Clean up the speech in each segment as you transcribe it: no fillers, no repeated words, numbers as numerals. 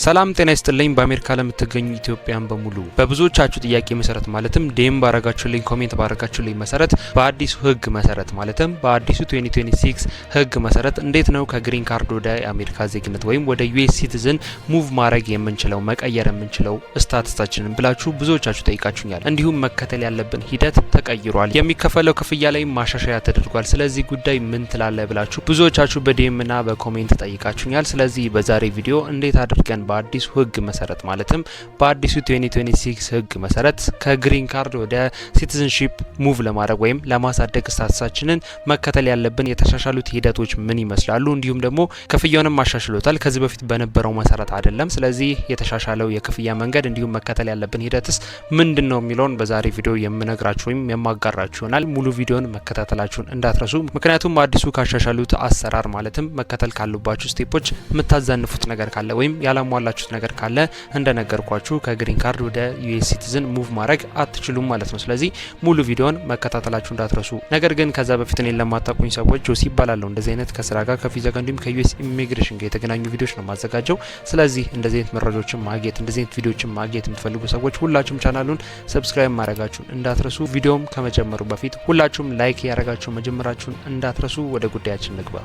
ሰላም ጤና ይስጥልኝ። በአሜሪካ ለምትገኙ ኢትዮጵያን በሙሉ በብዙዎቻችሁ ጥያቄ መሰረት ማለትም ዴም ባረጋችሁልኝ ኮሜንት ባረጋችሁልኝ መሰረት በአዲሱ ህግ መሰረት ማለትም በአዲሱ 2026 ህግ መሰረት እንዴት ነው ከግሪን ካርድ ወደ አሜሪካ ዜግነት ወይም ወደ ዩኤስ ሲቲዝን ሙቭ ማድረግ የምንችለው መቀየር የምንችለው ስታተሳችንን ብላችሁ ብዙዎቻችሁ ጠይቃችሁኛል። እንዲሁም መከተል ያለብን ሂደት ተቀይሯል፣ የሚከፈለው ክፍያ ላይ ማሻሻያ ተደርጓል። ስለዚህ ጉዳይ ምን ትላለ ብላችሁ ብዙዎቻችሁ በዴም እና በኮሜንት ጠይቃችሁኛል። ስለዚህ በዛሬ ቪዲዮ እንዴት አድርገን በአዲሱ ህግ መሰረት ማለትም በአዲሱ 2026 ህግ መሰረት ከግሪን ካርድ ወደ ሲቲዝንሺፕ ሙቭ ለማድረግ ወይም ለማሳደግ ስታተሳችንን መከተል ያለብን የተሻሻሉት ሂደቶች ምን ይመስላሉ፣ እንዲሁም ደግሞ ክፍያውንም አሻሽሎታል። ከዚህ በፊት በነበረው መሰረት አይደለም። ስለዚህ የተሻሻለው የክፍያ መንገድ እንዲሁም መከተል ያለብን ሂደትስ ምንድነው የሚለውን በዛሬ ቪዲዮ የምነግራችሁ ወይም የማጋራችሁ ይሆናል። ሙሉ ቪዲዮን መከታተላችሁን እንዳትረሱ። ምክንያቱም አዲሱ ካሻሻሉት አሰራር ማለትም መከተል ካሉባችሁ ስቴፖች የምታዛንፉት ነገር ካለ ወይም ያላሟላችሁት ነገር ካለ እንደነገርኳችሁ ከግሪን ካርድ ወደ ዩኤስ ሲቲዝን ሙቭ ማድረግ አትችሉም ማለት ነው። ስለዚህ ሙሉ ቪዲዮን መከታተላችሁ እንዳትረሱ። ነገር ግን ከዛ በፊት እኔን ለማታውቁኝ ሰዎች ጆሲ ይባላለሁ። እንደዚህ አይነት ከስራ ጋር ከቪዛ ጋር እንዲሁም ከዩኤስ ኢሚግሬሽን ጋር የተገናኙ ቪዲዮዎች ነው ማዘጋጀው። ስለዚህ እንደዚህ አይነት መረጃዎችን ማግኘት እንደዚህ አይነት ቪዲዮዎችን ማግኘት የምትፈልጉ ሰዎች ሁላችሁም ቻናሉን ሰብስክራይብ ማድረጋችሁን እንዳትረሱ። ቪዲዮም ከመጀመሩ በፊት ሁላችሁም ላይክ ያደረጋችሁ መጀመራችሁን እንዳትረሱ። ወደ ጉዳያችን ንግባ።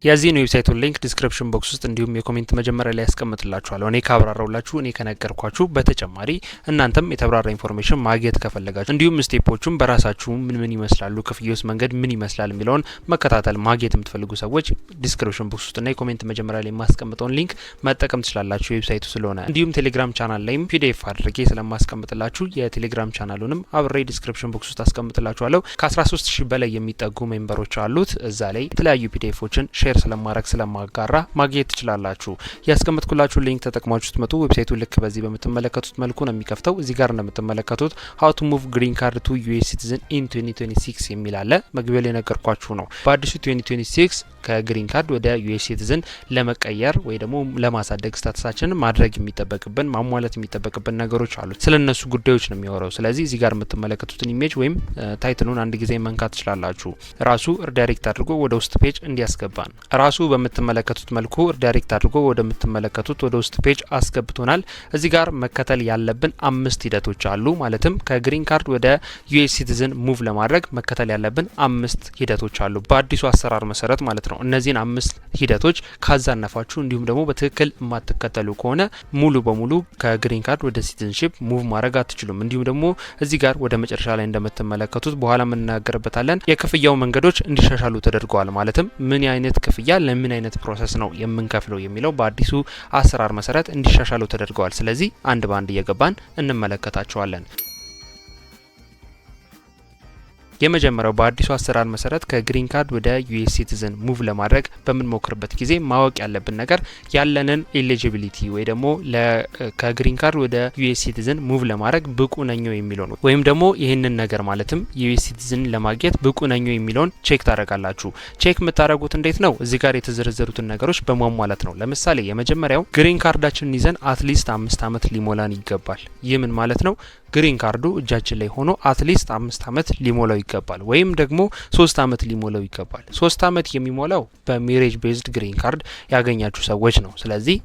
የዚህን ዌብሳይቱን ሊንክ ዲስክሪፕሽን ቦክስ ውስጥ እንዲሁም የኮሜንት መጀመሪያ ላይ ያስቀምጥላችኋለሁ። እኔ ካብራራውላችሁ እኔ ከነገርኳችሁ በተጨማሪ እናንተም የተብራራ ኢንፎርሜሽን ማግኘት ከፈለጋችሁ እንዲሁም ስቴፖቹም በራሳችሁ ምን ይመስላሉ፣ ክፍያውስ መንገድ ምን ይመስላል የሚለውን መከታተል ማግኘት የምትፈልጉ ሰዎች ዲስክሪፕሽን ቦክስ ውስጥ እና የኮሜንት መጀመሪያ ላይ የማስቀምጠውን ሊንክ መጠቀም ትችላላችሁ ዌብሳይቱ ስለሆነ። እንዲሁም ቴሌግራም ቻናል ላይም ፒዲኤፍ አድርጌ ስለማስቀምጥላችሁ የቴሌግራም ቻናሉንም አብሬ ዲስክሪፕሽን ቦክስ ውስጥ አስቀምጥላችኋለሁ። ከ13000 በላይ የሚጠጉ ሜምበሮች አሉት። እዛ ላይ የተለያዩ ፒዲኤፎችን ሼር ስለማድረግ ስለማጋራ ማግኘት ትችላላችሁ። ያስቀምጥኩላችሁ ሊንክ ተጠቅማችሁ ስትመጡ ዌብሳይቱ ልክ በዚህ በምትመለከቱት መልኩ ነው የሚከፍተው። እዚህ ጋር እንደምትመለከቱት how to move green card to US citizen in 2026 የሚል አለ። መግቢያ ላይ ነገርኳችሁ ነው። በአዲሱ 2026 ከግሪን ካርድ ወደ ዩኤስ ሲቲዝን ለመቀየር ወይ ደግሞ ለማሳደግ ስታተሳችንን ማድረግ የሚጠበቅብን ማሟላት የሚጠበቅብን ነገሮች አሉ። ስለነሱ ጉዳዮች ነው የሚወራው። ስለዚህ እዚህ ጋር የምትመለከቱትን ኢሜጅ ወይም ታይትሉን አንድ ጊዜ መንካት ትችላላችሁ። ራሱ ሪዳይሬክት አድርጎ ወደ ውስጥ ፔጅ እንዲያስገባን ራሱ በምትመለከቱት መልኩ ዳይሬክት አድርጎ ወደምትመለከቱት ወደ ውስጥ ፔጅ አስገብቶናል። እዚህ ጋር መከተል ያለብን 5 ሂደቶች አሉ። ማለትም ከግሪን ካርድ ወደ ዩኤስ ሲቲዝን ሙቭ ለማድረግ መከተል ያለብን 5 ሂደቶች አሉ በአዲሱ አሰራር መሰረት ማለት ነው። እነዚህን 5 ሂደቶች ካዛነፋችሁ እንዲሁም ደግሞ በትክክል የማትከተሉ ከሆነ ሙሉ በሙሉ ከግሪን ካርድ ወደ ሲቲዝንሺፕ ሙቭ ማድረግ አትችሉም። እንዲሁም ደግሞ እዚህ ጋር ወደ መጨረሻ ላይ እንደምትመለከቱት በኋላ የምንናገርበታለን የክፍያው መንገዶች እንዲሻሻሉ ተደርገዋል። ማለትም ምን አይነት ክፍያ ለምን አይነት ፕሮሰስ ነው የምንከፍለው የሚለው በአዲሱ አሰራር መሰረት እንዲሻሻሉ ተደርገዋል። ስለዚህ አንድ ባንድ እየገባን እንመለከታቸዋለን። የመጀመሪያው በአዲሱ አሰራር መሰረት ከግሪን ካርድ ወደ ዩኤስ ሲቲዝን ሙቭ ለማድረግ በምንሞክርበት ጊዜ ማወቅ ያለብን ነገር ያለንን ኤሊጂቢሊቲ ወይ ደግሞ ከግሪን ካርድ ወደ ዩኤስ ሲቲዝን ሙቭ ለማድረግ ብቁ ነኝ የሚለው ነው። ወይም ደግሞ ይህንን ነገር ማለትም ዩኤስ ሲቲዝን ለማግኘት ብቁ ነኝ የሚለውን ቼክ ታደርጋላችሁ። ቼክ የምታደርጉት እንዴት ነው? እዚህ ጋር የተዘረዘሩትን ነገሮች በማሟላት ነው። ለምሳሌ የመጀመሪያው ግሪን ካርዳችንን ይዘን አትሊስት 5 ዓመት ሊሞላን ይገባል። ይህ ምን ማለት ነው? ግሪን ካርዱ እጃችን ላይ ሆኖ አትሊስት 5 ዓመት ሊሞላው ይገባል። ወይም ደግሞ 3 ዓመት ሊሞላው ይገባል። 3 ዓመት የሚሞላው በሜሬጅ ቤዝድ ግሪን ካርድ ያገኛችሁ ሰዎች ነው። ስለዚህ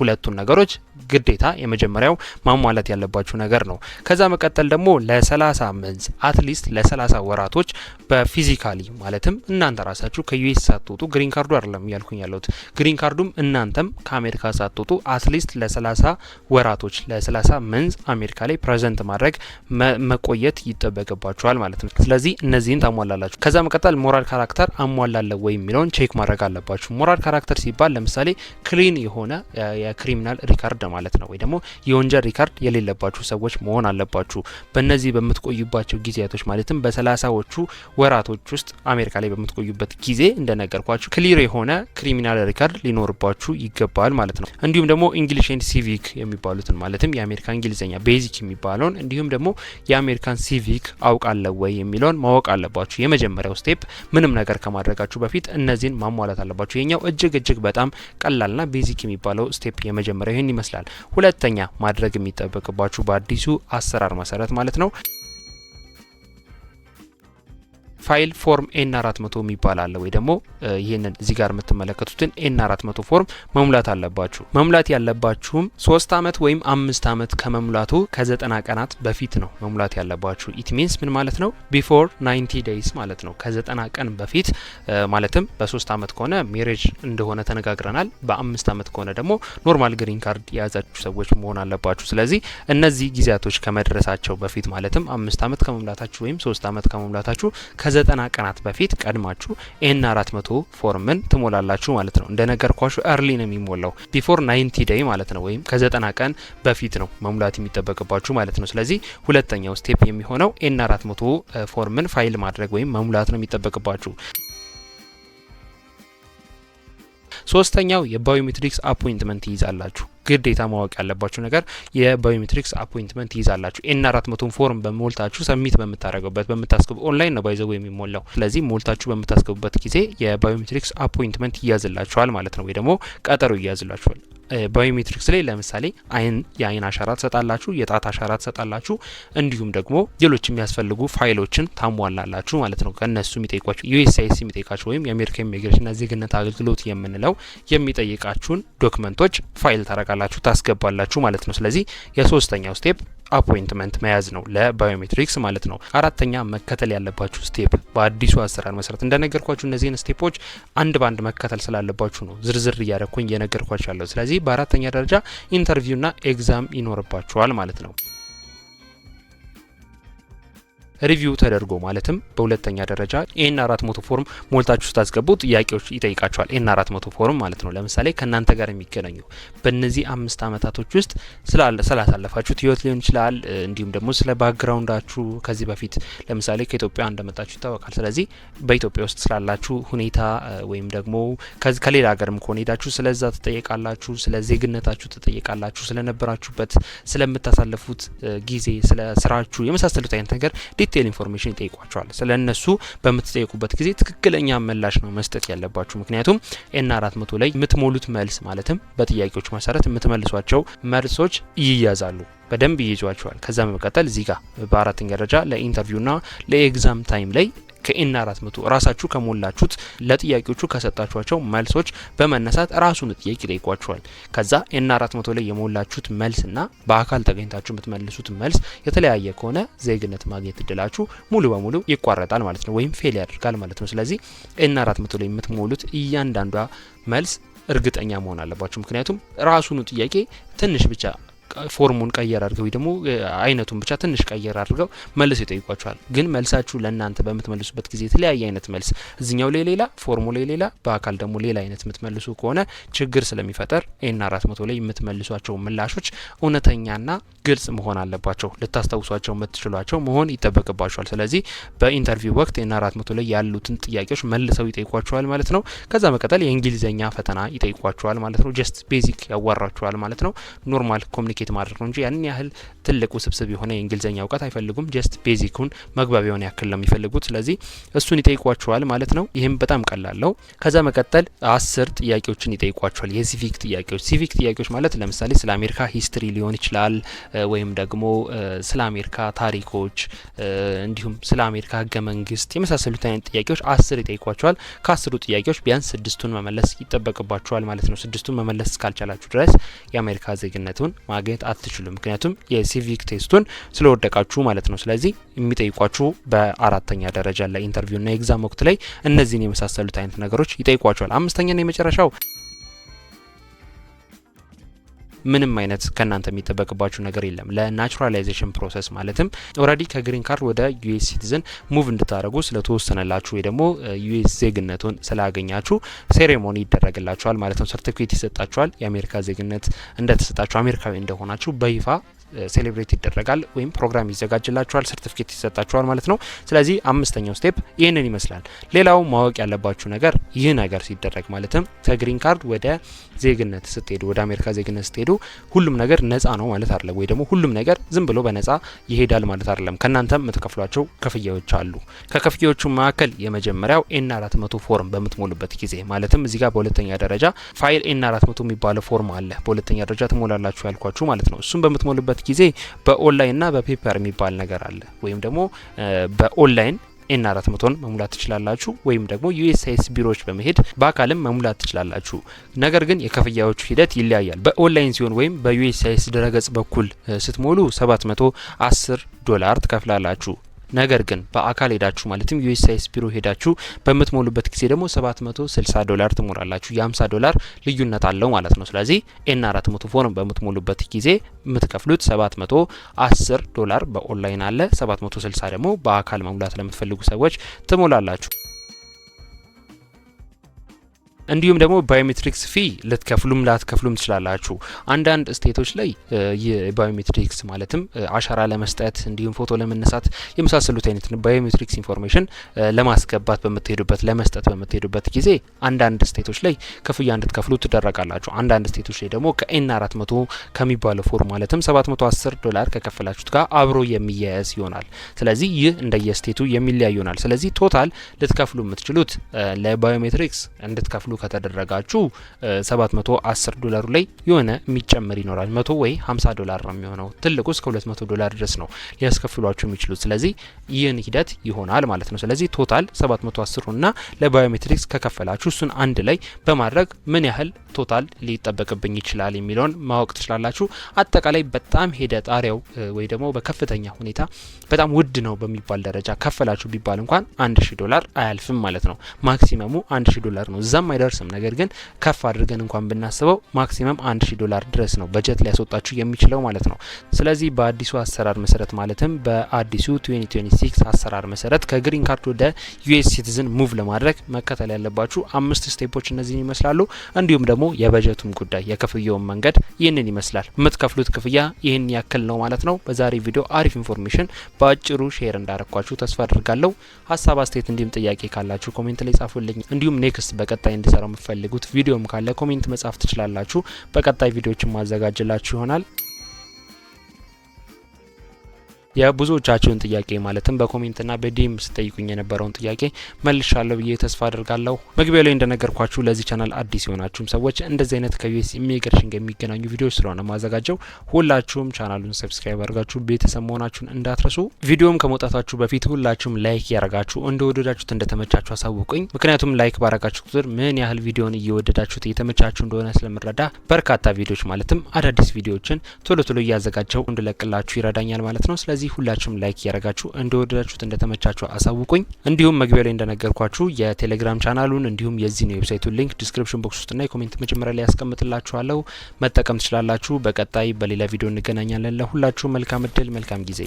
ሁለቱን ነገሮች ግዴታ የመጀመሪያው ማሟላት ያለባችሁ ነገር ነው። ከዛ መቀጠል ደግሞ ለ30 መንዝ አትሊስት ለ30 ወራቶች በፊዚካሊ ማለትም እናንተ ራሳችሁ ከዩኤስ ሳትወጡ ግሪን ካርዱ አይደለም ያልኩኝ ያለሁት ግሪን ካርዱም እናንተም ከአሜሪካ ሳትወጡ አትሊስት ለ30 ወራቶች ለ30 መንዝ አሜሪካ ላይ ፕሬዘንት ማድረግ መቆየት ይጠበቅባችኋል ማለት ነው። ስለዚህ እነዚህን ታሟላላችሁ። ከዛ መቀጠል ሞራል ካራክተር አሟላለሁ ወይ የሚለውን ቼክ ማድረግ አለባችሁ። ሞራል ካራክተር ሲባል ለምሳሌ ክሊን የሆነ የክሪሚናል ሪካርድ ማለት ነው። ወይ ደግሞ የወንጀል ሪካርድ የሌለባችሁ ሰዎች መሆን አለባችሁ። በእነዚህ በምትቆዩባቸው ጊዜያቶች ማለትም በ30ዎቹ ወራቶች ውስጥ አሜሪካ ላይ በምትቆዩበት ጊዜ እንደነገርኳችሁ ክሊር የሆነ ክሪሚናል ሪካርድ ሊኖርባችሁ ይገባል ማለት ነው። እንዲሁም ደግሞ እንግሊሽ ኤንድ ሲቪክ የሚባሉትን ማለትም የአሜሪካ እንግሊዝኛ ቤዚክ የሚባለውን እንዲሁም ደግሞ የአሜሪካን ሲቪክ አውቃለሁ ወይ የሚለውን ማወቅ አለባችሁ። የመጀመሪያው ስቴፕ ምንም ነገር ከማድረጋችሁ በፊት እነዚህን ማሟላት አለባችሁ። የኛው እጅግ በጣም ቀላልና ቤዚክ የሚባለው ስቴፕ የመጀመሪያው ይህን ይመስላል። ሁለተኛ ማድረግ የሚጠበቅባችሁ በአዲሱ አሰራር መሰረት ማለት ነው ፋይል ፎርም ኤን400 የሚባል አለ ወይ ደግሞ ይሄንን እዚህ ጋር የምትመለከቱትን ኤን400 ፎርም መሙላት አለባችሁ። መሙላት ያለባችሁም 3 አመት ወይም 5 አመት ከመሙላቱ ከ90 ቀናት በፊት ነው መሙላት ያለባችሁ። ኢት ሚንስ ምን ማለት ነው? ቢፎር 90 ዴይስ ማለት ነው። ከ90 ቀን በፊት ማለትም በ3 አመት ከሆነ ሜሬጅ እንደሆነ ተነጋግረናል። በ5 አመት ከሆነ ደግሞ ኖርማል ግሪን ካርድ የያዛችሁ ሰዎች መሆን አለባችሁ። ስለዚህ እነዚህ ጊዜያቶች ከመድረሳቸው በፊት ማለትም 5 አመት ከመሙላታችሁ ወይም 3 አመት ከመሙላታችሁ ከ90 ቀናት በፊት ቀድማችሁ ኤን400 ፎርምን ትሞላላችሁ ማለት ነው። እንደነገርኳችሁ እርሊ ነው የሚሞላው ቢፎር 90 ዴይ ማለት ነው። ወይም ከ90 ቀን በፊት ነው መሙላት የሚጠበቅባችሁ ማለት ነው። ስለዚህ ሁለተኛው ስቴፕ የሚሆነው ኤን400 ፎርምን ፋይል ማድረግ ወይም መሙላት ነው የሚጠበቅባችሁ። ሶስተኛው የባዮሜትሪክስ አፖይንትመንት ይይዛላችሁ። ግዴታ ማወቅ ያለባችሁ ነገር የባዮሜትሪክስ አፖይንትመንት ይይዛላችሁ። ኤን400 ፎርም በሞልታችሁ ሰሚት በምታደርጉበት በምታስገቡ ኦንላይን ነው ባይዘው የሚሞላው። ስለዚህ ሞልታችሁ በምታስገቡበት ጊዜ የባዮሜትሪክስ አፖይንትመንት ይያዝላችኋል ማለት ነው፣ ወይ ደግሞ ቀጠሮ ይያዝላችኋል። ባዮሜትሪክስ ላይ ለምሳሌ የአይን አሻራ ትሰጣላችሁ፣ የጣት አሻራ ትሰጣላችሁ፣ እንዲሁም ደግሞ ሌሎች የሚያስፈልጉ ፋይሎችን ታሟላላችሁ ማለት ነው። ከነሱ የሚጠይቋችሁ ዩኤስሲአይኤስ የሚጠይቃችሁ ወይም የአሜሪካ ኢሚግሬሽንና ዜግነት አገልግሎት የምንለው የሚጠይቃችሁን ዶክመንቶች ፋይል ታረጋላችሁ፣ ታስገባላችሁ ማለት ነው። ስለዚህ የሶስተኛው ስቴፕ አፖይንትመንት መያዝ ነው ለባዮሜትሪክስ ማለት ነው። አራተኛ መከተል ያለባችሁ ስቴፕ በአዲሱ አሰራር መሰረት እንደነገርኳችሁ እነዚህን ስቴፖች አንድ ባንድ መከተል ስላለባችሁ ነው ዝርዝር እያደረኩኝ እየነገርኳችሁ ያለው። ስለዚህ በአራተኛ ደረጃ ኢንተርቪውና ኤግዛም ይኖርባችኋል ማለት ነው። ሪቪው ተደርጎ ማለትም በሁለተኛ ደረጃ ኤን400 ፎርም ሞልታችሁ ስታስገቡ ጥያቄዎች ይጠይቃችኋል። ኤን400 ፎርም ማለት ነው። ለምሳሌ ከናንተ ጋር የሚገናኙ በእነዚህ 5 አመታቶች ውስጥ ስላሳለፋችሁት ህይወት ሊሆን ይችላል። እንዲሁም ደግሞ ስለ ባክግራውንዳችሁ ከዚህ በፊት ለምሳሌ ከኢትዮጵያ እንደመጣችሁ ይታወቃል። ስለዚህ በኢትዮጵያ ውስጥ ስላላችሁ ሁኔታ ወይም ደግሞ ከሌላ ሀገርም ከሆነ ሄዳችሁ ስለዛ ትጠየቃላችሁ። ስለ ዜግነታችሁ ትጠየቃላችሁ። ስለነበራችሁበት ስለምታሳልፉት ጊዜ፣ ስለ ስራችሁ የመሳሰሉት አይነት ነገር ዲቴል ኢንፎርሜሽን ይጠይቋቸዋል። ስለነሱ በምትጠይቁበት ጊዜ ትክክለኛ ምላሽ ነው መስጠት ያለባችሁ። ምክንያቱም ኤን400 ላይ የምትሞሉት መልስ ማለትም በጥያቄዎች መሰረት የምትመልሷቸው መልሶች ይያዛሉ፣ በደንብ ይይዟቸዋል። ከዛ በመቀጠል እዚህ ጋር በአራተኛ ደረጃ ለኢንተርቪውና ለኤግዛም ታይም ላይ ከኤን400 ራሳችሁ ከሞላችሁት ለጥያቄዎቹ ከሰጣችኋቸው መልሶች በመነሳት ራሱን ጥያቄ ይጠይቋችኋል። ከዛ ኤን400 ላይ የሞላችሁት መልስና በአካል ተገኝታችሁ የምትመልሱት መልስ የተለያየ ከሆነ ዜግነት ማግኘት እድላችሁ ሙሉ በሙሉ ይቋረጣል ማለት ነው፣ ወይም ፌል ያደርጋል ማለት ነው። ስለዚህ ኤን400 ላይ የምትሞሉት እያንዳንዷ መልስ እርግጠኛ መሆን አለባችሁ። ምክንያቱም ራሱን ጥያቄ ትንሽ ብቻ ፎርሙን ቀየር አድርገው ወይ ደግሞ አይነቱን ብቻ ትንሽ ቀየር አድርገው መልስ ይጠይቋቸዋል። ግን መልሳችሁ ለእናንተ በምትመልሱበት ጊዜ የተለያየ አይነት መልስ እዚኛው ላይ ሌላ፣ ፎርሙ ላይ ሌላ፣ በአካል ደግሞ ሌላ አይነት የምትመልሱ ከሆነ ችግር ስለሚፈጠር ኤን400 ላይ የምትመልሷቸው ምላሾች እውነተኛና ግልጽ መሆን አለባቸው። ልታስታውሷቸው የምትችሏቸው መሆን ይጠበቅባቸዋል። ስለዚህ በኢንተርቪው ወቅት ኤን400 ላይ ያሉትን ጥያቄዎች መልሰው ይጠይቋቸዋል ማለት ነው። ከዛ መቀጠል የእንግሊዝኛ ፈተና ይጠይቋቸዋል ማለት ነው። ጀስት ቤዚክ ያዋራቸዋል ማለት ነው። ኖርማል ኮሚኒኬት ማድረግ ነው እንጂ ያን ያህል ትልቅ ውስብስብ የሆነ የእንግሊዝኛ እውቀት አይፈልጉም። ጀስት ቤዚኩን መግባቢያውን ያክል ነው የሚፈልጉት። ስለዚህ እሱን ይጠይቋቸዋል ማለት ነው። ይህም በጣም ቀላል ነው። ከዛ መቀጠል 10 ጥያቄዎችን ይጠይቋቸዋል። የሲቪክ ጥያቄዎች። ሲቪክ ጥያቄዎች ማለት ለምሳሌ ስለ አሜሪካ ሂስትሪ ሊሆን ይችላል፣ ወይም ደግሞ ስለ አሜሪካ ታሪኮች፣ እንዲሁም ስለ አሜሪካ ህገ መንግስት የመሳሰሉት አይነት ጥያቄዎች 10 ይጠይቋቸዋል። ከ10ሩ ጥያቄዎች ቢያንስ 6ቱን መመለስ ይጠበቅባቸዋል ማለት ነው። 6ቱን መመለስ እስካልቻላችሁ ድረስ የአሜሪካ ዜግነቱን ማግኘት አትችሉም። ምክንያቱም የሲቪክ ቴስቱን ስለወደቃችሁ ማለት ነው። ስለዚህ የሚጠይቋችሁ በአራተኛ ደረጃ ላይ ኢንተርቪውና ኤግዛም ወቅት ላይ እነዚህን የመሳሰሉት አይነት ነገሮች ይጠይቋቸዋል። አምስተኛና የመጨረሻው ምንም አይነት ከናንተ የሚጠበቅባችሁ ነገር የለም። ለናቹራላይዜሽን ፕሮሰስ ማለትም ኦልሬዲ ከግሪን ካርድ ወደ ዩኤስ ሲቲዝን ሙቭ እንድታደርጉ ስለተወሰነላችሁ ወይ ደግሞ ዩኤስ ዜግነቱን ስላገኛችሁ ሴሬሞኒ ይደረግላችኋል ማለት ነው። ሰርቲፊኬት ይሰጣችኋል። የአሜሪካ ዜግነት እንደተሰጣችሁ አሜሪካዊ እንደሆናችሁ በይፋ ሴሌብሬት ይደረጋል ወይም ፕሮግራም ይዘጋጅላችኋል፣ ሰርቲፊኬት ይሰጣችኋል ማለት ነው። ስለዚህ አምስተኛው ስቴፕ ይህንን ይመስላል። ሌላው ማወቅ ያለባችሁ ነገር ይህ ነገር ሲደረግ ማለትም ከግሪን ካርድ ወደ ዜግነት ስትሄዱ፣ ወደ አሜሪካ ዜግነት ስትሄዱ ሁሉም ነገር ነጻ ነው ማለት አይደለም፣ ወይ ደግሞ ሁሉም ነገር ዝም ብሎ በነጻ ይሄዳል ማለት አይደለም። ከናንተም የምትከፍሏቸው ክፍያዎች አሉ። ከክፍያዎቹ መካከል የመጀመሪያው ኤን400 ፎርም በምትሞሉበት ጊዜ ማለትም እዚህ ጋር በሁለተኛ ደረጃ ፋይል ኤን400 የሚባለው ፎርም አለ። በሁለተኛ ደረጃ ትሞላላችሁ ያልኳችሁ ማለት ነው። እሱም በምትሞሉበት ጊዜ በኦንላይን እና በፔፐር የሚባል ነገር አለ። ወይም ደግሞ በኦንላይን ኤን400ን መሙላት ትችላላችሁ ወይም ደግሞ ዩኤስሲአይኤስ ቢሮዎች በመሄድ በአካልም መሙላት ትችላላችሁ። ነገር ግን የክፍያዎቹ ሂደት ይለያያል። በኦንላይን ሲሆን ወይም በዩኤስሲአይኤስ ድረገጽ በኩል ስትሞሉ $710 ትከፍላላችሁ። ነገር ግን በአካል ሄዳችሁ ማለትም ዩኤስሲአይኤስ ቢሮ ሄዳችሁ በምትሞሉበት ጊዜ ደግሞ $760 ትሞላላችሁ። የ$50 ልዩነት አለው ማለት ነው። ስለዚህ ኤን400 ፎርም በምትሞሉበት ጊዜ የምትከፍሉት $710 በኦንላይን አለ፣ 760 ደግሞ በአካል መሙላት ለምትፈልጉ ሰዎች ትሞላላችሁ። እንዲሁም ደግሞ ባዮሜትሪክስ ፊ ልትከፍሉም ላትከፍሉም ትችላላችሁ። አንዳንድ ስቴቶች ላይ የባዮሜትሪክስ ማለትም አሻራ ለመስጠት እንዲሁም ፎቶ ለመነሳት የመሳሰሉት አይነት ባዮሜትሪክስ ኢንፎርሜሽን ለማስገባት በምትሄዱበት ለመስጠት በምትሄዱበት ጊዜ አንዳንድ ስቴቶች ላይ ክፍያ እንድትከፍሉ ትደረጋላችሁ። አንዳንድ ስቴቶች ላይ ደግሞ ከኤን400 ከሚባለው ፎርም ማለትም $710 ከከፈላችሁት ጋር አብሮ የሚያያዝ ይሆናል። ስለዚህ ይህ እንደየስቴቱ የሚለያይ ይሆናል። ስለዚህ ቶታል ልትከፍሉ የምትችሉት ለባዮሜትሪክስ እንድትከፍሉ ከተደረጋችሁ $710 ላይ የሆነ የሚጨምር ይኖራል። 100 ወይ $50 ነው የሚሆነው። ትልቁ እስከ $200 ድረስ ነው ሊያስከፍሏችሁ የሚችሉት። ስለዚህ ይህን ሂደት ይሆናል ማለት ነው። ስለዚህ ቶታል 710 እና ለባዮሜትሪክስ ከከፈላችሁ እሱን አንድ ላይ በማድረግ ምን ያህል ቶታል ሊጠበቅብኝ ይችላል የሚለውን ማወቅ ትችላላችሁ። አጠቃላይ በጣም ሄደ ጣሪያው ወይ ደግሞ በከፍተኛ ሁኔታ በጣም ውድ ነው በሚባል ደረጃ ከፈላችሁ ቢባል እንኳን $1000 አያልፍም ማለት ነው። ማክሲመሙ $1000 ነው። እዛም አይደርስም። ነገር ግን ከፍ አድርገን እንኳን ብናስበው ማክሲመም $1000 ድረስ ነው በጀት ሊያስወጣችሁ የሚችለው ማለት ነው። ስለዚህ በአዲሱ አሰራር መሰረት ማለትም በአዲሱ 2026 አሰራር መሰረት ከግሪን ካርድ ወደ ዩኤስ ሲቲዝን ሙቭ ለማድረግ መከተል ያለባችሁ 5 ስቴፖች እነዚህን ይመስላሉ። እንዲሁም ደግሞ የበጀቱም ጉዳይ የክፍያውን መንገድ ይህንን ይመስላል። የምትከፍሉት ክፍያ ይህን ያክል ነው ማለት ነው። በዛሬ ቪዲዮ አሪፍ ኢንፎርሜሽን በአጭሩ ሼር እንዳረኳችሁ ተስፋ አድርጋለሁ። ሀሳብ አስተያየት እንዲሁም ጥያቄ ካላችሁ ኮሜንት ላይ ጻፉልኝ። እንዲሁም ኔክስት በቀጣይ እንድሰራው የምትፈልጉት ቪዲዮም ካለ ኮሜንት መጻፍ ትችላላችሁ። በቀጣይ ቪዲዮዎችን ማዘጋጅላችሁ ይሆናል። የብዙዎቻችሁን ጥያቄ ማለትም በኮሜንትና በዲም ስጠይቁኝ የነበረውን ጥያቄ መልሻለሁ ብዬ ተስፋ አድርጋለሁ። መግቢያው ላይ እንደነገርኳችሁ ለዚህ ቻናል አዲስ የሆናችሁም ሰዎች እንደዚህ አይነት ከዩኤስ ኢሚግሬሽን ጋር የሚገናኙ ቪዲዮዎች ስለሆነ ማዘጋጀው ሁላችሁም ቻናሉን ሰብስክራይብ አድርጋችሁ ቤተሰብ መሆናችሁን እንዳትረሱ። ቪዲዮም ከመውጣታችሁ በፊት ሁላችሁም ላይክ ያረጋችሁ እንደወደዳችሁት እንደተመቻችሁ አሳውቁኝ። ምክንያቱም ላይክ ባረጋችሁ ቁጥር ምን ያህል ቪዲዮን እየወደዳችሁት እየተመቻችሁ እንደሆነ ስለምረዳ በርካታ ቪዲዮዎች ማለትም አዳዲስ ቪዲዮዎችን ቶሎ ቶሎ እያዘጋጀው እንድለቅላችሁ ይረዳኛል ማለት ነው። ስለዚህ ሁላችሁም ላይክ ያረጋችሁ እንደወደዳችሁት እንደተመቻችሁ አሳውቁኝ። እንዲሁም መግቢያው ላይ እንደነገርኳችሁ የቴሌግራም ቻናሉን እንዲሁም የዚህ ነው ዌብሳይቱን ሊንክ ዲስክሪፕሽን ቦክስ ውስጥና የኮሜንት መጀመሪያ ላይ ያስቀምጥላችኋለሁ። መጠቀም ትችላላችሁ። በቀጣይ በሌላ ቪዲዮ እንገናኛለን። ለሁላችሁ መልካም እድል፣ መልካም ጊዜ።